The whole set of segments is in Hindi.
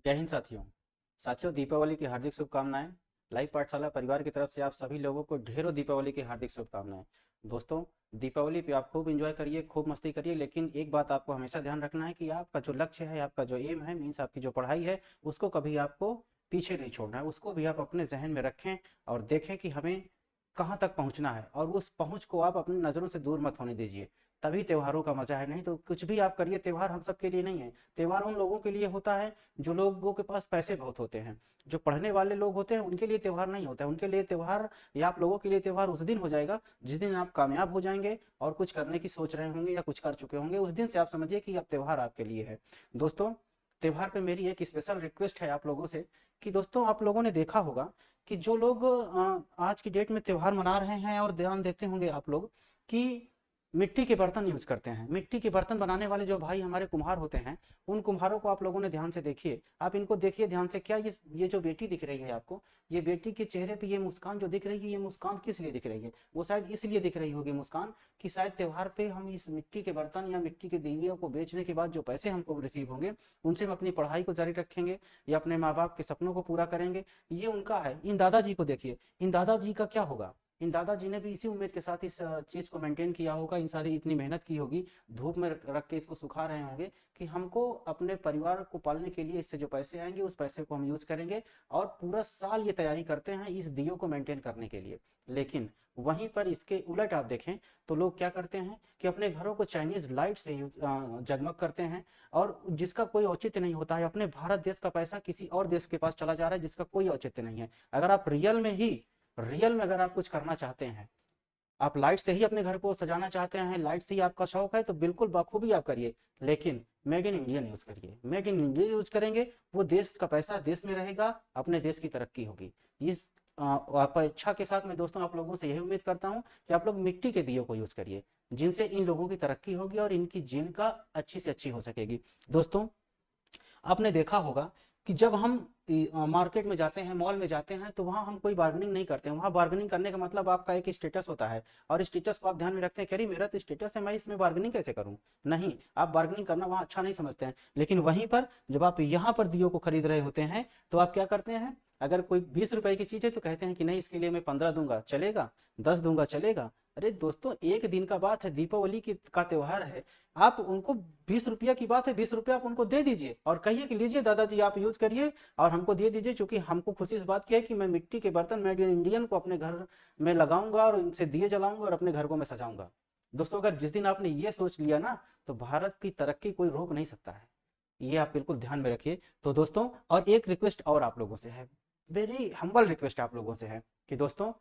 जय हिंद साथियों। साथियों, दीपावली की हार्दिक शुभकामनाएं। लाइव पाठशाला परिवार की तरफ से आप सभी लोगों को ढेरों दीपावली की हार्दिक शुभकामनाएं। दोस्तों, दीपावली पे आप खूब एंजॉय करिए, खूब मस्ती करिए, लेकिन एक बात आपको हमेशा ध्यान रखना है कि आपका जो लक्ष्य है, आपका जो एम है, मीन्स आपकी जो पढ़ाई है, उसको कभी आपको पीछे नहीं छोड़ना है। उसको भी आप अपने जहन में रखें और देखें कि हमें कहाँ तक पहुँचना है, और उस पहुँच को आप अपनी नज़रों से दूर मत होने दीजिए। तभी त्योहारों का मजा है। नहीं तो कुछ भी आप करिए, त्योहार हम सब के लिए नहीं है। त्योहार उन लोगों के लिए होता है जो लोगों के पास पैसे बहुत होते हैं। जो पढ़ने वाले लोग होते हैं उनके लिए त्योहार नहीं होता है। उनके लिए त्योहार, या आप लोगों के लिए त्योहार उस दिन हो जाएगा जिस दिन आप कामयाब हो जाएंगे और कुछ करने की सोच रहे होंगे या कुछ कर चुके होंगे। उस दिन से आप समझिए कि अब त्योहार आपके लिए है। दोस्तों, त्योहार पे मेरी एक स्पेशल रिक्वेस्ट है आप लोगों से कि दोस्तों, आप लोगों ने देखा होगा कि जो लोग आज की डेट में त्योहार मना रहे हैं, और ध्यान देते होंगे आप लोग कि मिट्टी के बर्तन यूज करते हैं। मिट्टी के बर्तन बनाने वाले जो भाई हमारे कुम्हार होते हैं, उन कुम्हारों को आप लोगों ने ध्यान से देखिए। आप इनको देखिए ध्यान से। क्या ये जो बेटी दिख रही है आपको, ये बेटी के चेहरे पे ये मुस्कान जो दिख रही है, ये मुस्कान किस लिए दिख रही है? वो शायद इसलिए दिख रही होगी मुस्कान कि शायद त्योहार पे हम इस मिट्टी के बर्तन या मिट्टी के दीवियों को बेचने के बाद जो पैसे हमको रिसीव होंगे, उनसे हम अपनी पढ़ाई को जारी रखेंगे या अपने माँ बाप के सपनों को पूरा करेंगे। ये उनका है। इन दादाजी को देखिए, इन दादाजी का क्या होगा? इन दादाजी ने भी इसी उम्मीद के साथ इस चीज को मेंटेन किया होगा, इन सारी इतनी मेहनत की होगी, धूप में रख के इसको सुखा रहे होंगे कि हमको अपने परिवार को पालने के लिए इससे जो पैसे आएंगे उस पैसे को हम यूज करेंगे। और पूरा साल ये तैयारी करते हैं इस दियो को मेंटेन करने के लिए। लेकिन वहीं पर इसके उलट आप देखें तो लोग क्या करते हैं कि अपने घरों को चाइनीज लाइट से जगमग करते हैं, और जिसका कोई औचित्य नहीं होता है। अपने भारत देश का पैसा किसी और देश के पास चला जा रहा है जिसका कोई औचित्य नहीं है। अगर आप रियल में अगर आप कुछ करना चाहते हैं, आप लाइट से ही अपने घर को सजाना चाहते हैं, लाइट से ही आपका शौक है, तो बिल्कुल बखूबी आप करिए। लेकिन मेक इन इंडियन यूज करिए। मेक इन इंडिया यूज करेंगे, वो देश का पैसा देश में रहेगा, अपने देश की तरक्की होगी। इस अपेक्षा के साथ मैं दोस्तों आप लोगों से यही उम्मीद करता हूं कि आप लोग मिट्टी के दियो को यूज करिए, जिनसे इन लोगों की तरक्की होगी और इनकी जीविका अच्छी से अच्छी हो सकेगी। दोस्तों, आपने देखा होगा कि जब हम मार्केट में जाते हैं, मॉल में जाते हैं, तो वहां हम कोई बार्गेनिंग नहीं करते हैं। वहां बार्गेनिंग करने का मतलब आपका एक स्टेटस होता है, और स्टेटस को आप ध्यान में रखते हैं कि अरे मेरा तो स्टेटस है, मैं इसमें बार्गेनिंग कैसे करूं? नहीं, आप बार्गेनिंग करना वहां अच्छा नहीं समझते हैं। लेकिन वहीं पर जब आप यहाँ पर दियो को खरीद रहे होते हैं, तो आप क्या करते हैं? अगर कोई 20 रुपए की चीज है तो कहते हैं कि नहीं, इसके लिए मैं 15 दूंगा, चलेगा? 10 दूंगा, चलेगा? अरे दोस्तों, एक दिन का बात है, दीपावली की का त्योहार है। आप उनको 20 रुपया की बात है, 20 रुपया आप उनको दे दीजिए और कहिए कि लीजिए दादाजी, आप यूज करिए और हमको दे दीजिए। क्योंकि हमको खुशी इस बात की है कि मैं मिट्टी के बर्तन, मेड इन इंडियन को अपने घर में लगाऊंगा और इनसे दिए जलाऊंगा और अपने घर को मैं सजाऊंगा। दोस्तों, अगर जिस दिन आपने ये सोच लिया ना, तो भारत की तरक्की कोई रोक नहीं सकता है। ये आप बिल्कुल ध्यान में रखिए। तो दोस्तों, और एक रिक्वेस्ट और आप लोगों से है, वेरी हम्बल रिक्वेस्ट आप लोगों से है कि दोस्तों,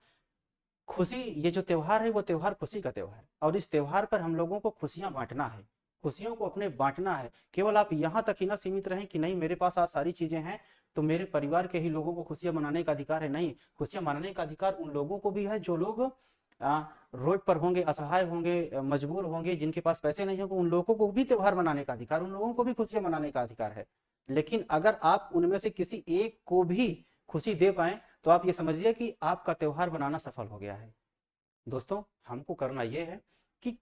खुशी, ये जो त्योहार है वो त्योहार खुशी का त्योहार है, और इस त्योहार पर हम लोगों को खुशियां बांटना है। खुशियों को अपने बांटना है। केवल आप यहाँ तक ही ना सीमित रहें कि नहीं, मेरे पास आज सारी चीजें हैं तो मेरे परिवार के ही लोगों को खुशियां मनाने का अधिकार है। नहीं, खुशियां मनाने का अधिकार उन लोगों को भी है जो लोग रोड पर होंगे, असहाय होंगे, मजबूर होंगे, जिनके पास पैसे नहीं होंगे। उन लोगों को भी त्योहार मनाने का अधिकार, उन लोगों को भी खुशियां मनाने का अधिकार है। लेकिन अगर आप उनमें से किसी एक को भी खुशी दे पाए, तो आप ये समझिए कि आपका त्योहार बनाना सफल हो गया है। दोस्तों, हमको करना यह है कि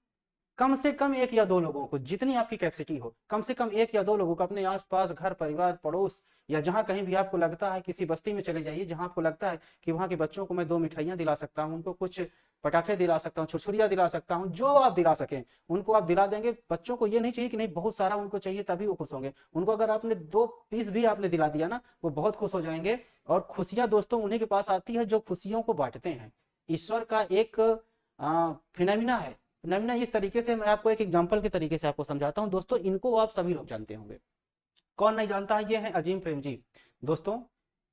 कम से कम एक या दो लोगों को, जितनी आपकी कैपेसिटी हो, कम से कम एक या दो लोगों को अपने आसपास, घर परिवार, पड़ोस, या जहां कहीं भी आपको लगता है, किसी बस्ती में चले जाइए जहां आपको लगता है कि वहां के बच्चों को मैं दो मिठाइयां दिला सकता हूं, उनको कुछ पटाखे दिला सकता हूँ, छुरछुरियां दिला सकता हूँ, जो आप दिला सकें उनको आप दिला देंगे। बच्चों को ये नहीं चाहिए कि नहीं बहुत सारा उनको चाहिए तभी वो खुश होंगे। उनको अगर आपने 2 पीस भी आपने दिला दिया ना, वो बहुत खुश हो जाएंगे। और खुशियां दोस्तों उन्हीं के पास आती है जो खुशियों को बांटते हैं। ईश्वर का एक फिनोमिना है। फिनोमिना इस तरीके से, मैं आपको एक एग्जांपल के तरीके से आपको समझाता हूं। दोस्तों, इनको आप सभी लोग जानते होंगे। कौन नहीं जानता है? ये है अजीम प्रेम जी। दोस्तों,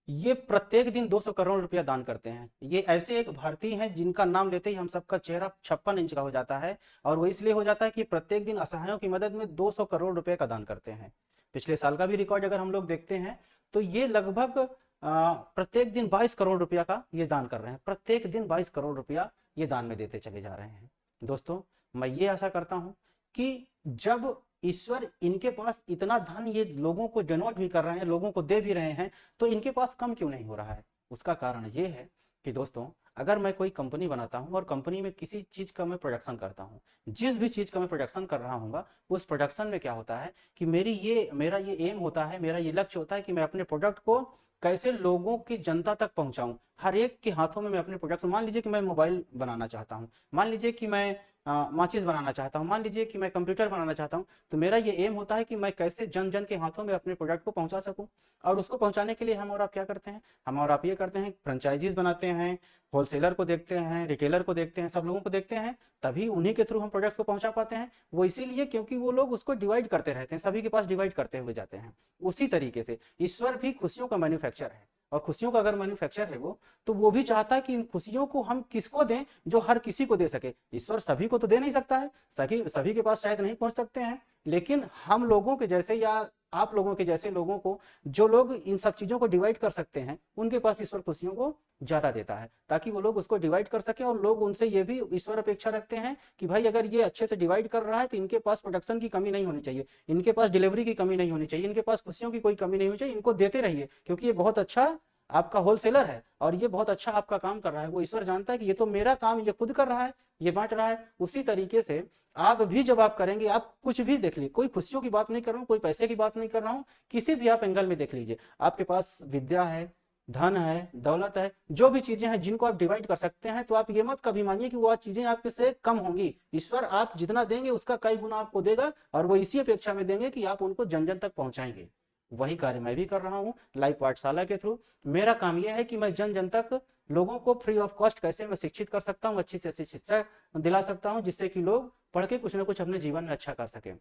ये प्रत्येक दिन 200 करोड़ रुपया दान करते हैं। ये ऐसे एक भारतीय हैं जिनका नाम लेते ही हम सबका चेहरा 56 इंच का हो जाता है। और वो इसलिए हो जाता है कि प्रत्येक दिन असहायों की मदद में 200 करोड़ रुपए का दान करते हैं। पिछले साल का भी रिकॉर्ड अगर हम लोग देखते हैं, तो ये लगभग प्रत्येक दिन 22 करोड़ रुपया का ये दान कर रहे हैं। प्रत्येक दिन 22 करोड़ रुपया ये दान में देते चले जा रहे हैं। दोस्तों, मैं ये आशा करता हूं कि जब ईश्वर इनके पास इतना धन ये लोगों को डोनेट भी कर रहे हैं, लोगों को दे भी रहे हैं, तो इनके पास कम क्यों नहीं हो रहा है? उसका कारण ये है कि दोस्तों, अगर मैं कोई कंपनी बनाता हूँ और कंपनी में किसी चीज का मैं प्रोडक्शन करता हूँ, जिस भी चीज का मैं प्रोडक्शन कर रहा हूँ, उस प्रोडक्शन में क्या होता है कि मेरा ये एम होता है, मेरा ये लक्ष्य होता है कि मैं अपने प्रोडक्ट को कैसे लोगों की जनता तक पहुंचाऊं, हर एक के हाथों में मैं अपने प्रोडक्ट। मान लीजिए कि मैं मोबाइल बनाना चाहता हूं, मान लीजिए कि मैं माचिस बनाना चाहता हूं, मान लीजिए कि मैं कंप्यूटर बनाना चाहता हूं, तो मेरा ये एम होता है कि मैं कैसे जन जन के हाथों में अपने प्रोडक्ट को पहुंचा सकूं। और उसको पहुंचाने के लिए हम और आप क्या करते हैं, हम और आप ये करते हैं, फ्रेंचाइजीज बनाते हैं, होलसेलर को देखते हैं, रिटेलर को देखते हैं, सब लोगों को देखते हैं, तभी उन्हीं के थ्रू हम प्रोडक्ट को पहुंचा पाते हैं। वो इसीलिए क्योंकि वो लोग उसको डिवाइड करते रहते हैं, सभी के पास डिवाइड करते हुए जाते हैं। उसी तरीके से ईश्वर भी खुशियों का मैन्युफैक्चर है, और खुशियों का अगर मैन्युफैक्चर है वो, तो वो भी चाहता है कि इन खुशियों को हम किसको दें, जो हर किसी को दे सके। ईश्वर सभी को तो दे नहीं सकता है, सभी सभी के पास शायद नहीं पहुंच सकते हैं, लेकिन हम लोगों के जैसे या आप लोगों के जैसे लोगों को, जो लोग इन सब चीजों को डिवाइड कर सकते हैं, उनके पास ईश्वर खुशियों को ज्यादा देता है, ताकि वो लोग उसको डिवाइड कर सके। और लोग उनसे ये भी ईश्वर अपेक्षा रखते हैं कि भाई अगर ये अच्छे से डिवाइड कर रहा है तो इनके पास प्रोडक्शन की कमी नहीं होनी चाहिए, इनके पास डिलीवरी की कमी नहीं होनी चाहिए, इनके पास खुशियों की कोई कमी नहीं होनी चाहिए, इनको देते रहिए, क्योंकि ये बहुत अच्छा आपका होलसेलर है और ये बहुत अच्छा आपका काम कर रहा है। वो ईश्वर जानता है कि ये तो मेरा काम ये खुद कर रहा है, ये बांट रहा है। उसी तरीके से आप भी जब आप करेंगे, आप कुछ भी देख लीजिए, कोई खुशियों की बात नहीं कर रहा हूँ, कोई पैसे की बात नहीं कर रहा हूँ, किसी भी आप एंगल में देख लीजिए, आपके पास विद्या है, धन है, दौलत है, जो भी चीजें हैं जिनको आप डिवाइड कर सकते हैं, तो आप ये मत कभी मानिए कि वो चीजें आपके से कम होंगी। ईश्वर आप जितना देंगे उसका कई गुना आपको देगा, और वो इसी अपेक्षा में देंगे कि आप उनको जन जन तक पहुंचाएंगे। वही कार्य मैं भी कर रहा हूँ लाइव पाठशाला के थ्रू। मेरा काम यह है कि मैं जन जन तक लोगों को फ्री ऑफ कॉस्ट कैसे मैं शिक्षित कर सकता हूँ, अच्छी से अच्छी शिक्षा दिला सकता हूँ, जिससे कि लोग पढ़ के कुछ ना कुछ अपने जीवन में अच्छा कर सके।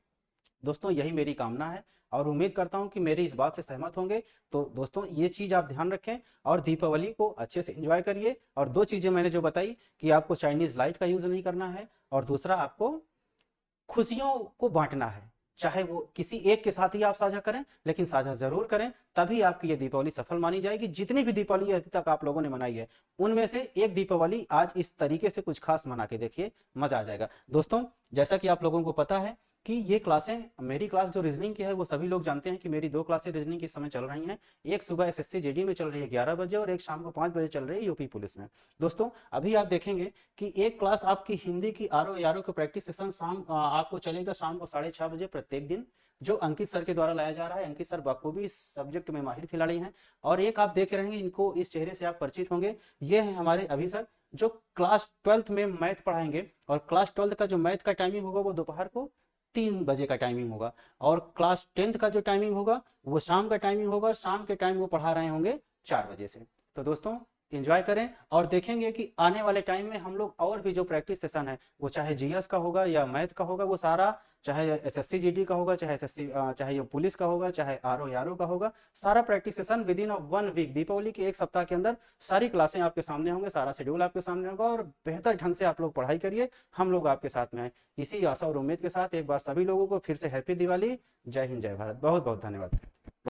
दोस्तों यही मेरी कामना है, और उम्मीद करता हूं कि मेरी इस बात से सहमत होंगे। तो दोस्तों ये चीज आप ध्यान रखें, और दीपावली को अच्छे से एंजॉय करिए। और दो चीजें मैंने जो बताई कि आपको चाइनीज लाइट का यूज नहीं करना है, और दूसरा आपको खुशियों को बांटना है, चाहे वो किसी एक के साथ ही आप साझा करें, लेकिन साझा जरूर करें, तभी आपकी ये दीपावली सफल मानी जाएगी। जितनी भी दीपावली अभी तक आप लोगों ने मनाई है, उनमें से एक दीपावली आज इस तरीके से कुछ खास मना के देखिए, मजा आ जाएगा। दोस्तों जैसा कि आप लोगों को पता है कि ये क्लासें, मेरी क्लास जो रीजनिंग की है, वो सभी लोग जानते हैं कि मेरी दो क्लासें रीजनिंग के समय चल रही हैं। एक सुबह एसएससी जीडी में चल रही है 11 बजे, और एक शाम को 5 बजे चल रही है यूपी पुलिस में। दोस्तों अभी आप देखेंगे कि एक क्लास आपकी हिंदी की आरओ यारो के प्रैक्टिस सेशन आपको चलेगा शाम को 6:30 बजे प्रत्येक दिन, जो अंकित सर के द्वारा लाया जा रहा है। अंकित सर बखूबी इस सब्जेक्ट में माहिर खिलाड़ी हैं। और एक आप देख रहे हैं, इनको इस चेहरे से आप परिचित होंगे, ये है हमारे अभी सर, जो क्लास 12th में मैथ पढ़ाएंगे। और क्लास 12th का जो मैथ का टाइमिंग होगा वो दोपहर को 3 बजे का टाइमिंग होगा, और क्लास 10th का जो टाइमिंग होगा वो शाम का टाइमिंग होगा, शाम के टाइम वो पढ़ा रहे होंगे 4 बजे से। तो दोस्तों एंजॉय करें, और देखेंगे कि आने वाले टाइम में हम लोग और भी जो प्रैक्टिस सेशन है, वो चाहे जीएस का होगा या मैथ का होगा, वो सारा, चाहे एसएससी जीडी का होगा, चाहे एसएससी, चाहे ये पुलिस का होगा, चाहे आरओ यारो का होगा, सारा practice session within 1 week, Deepavali के एक सप्ताह के अंदर सारी क्लासें आपके सामने होंगे, सारा शेड्यूल आपके सामने होगा, और बेहतर ढंग से आप लोग पढ़ाई करिए, हम लोग आपके साथ में हैं। इसी आशा और उम्मीद के साथ एक बार सभी लोगों को फिर से हैप्पी दिवाली। जय हिंद, जय भारत, बहुत बहुत धन्यवाद।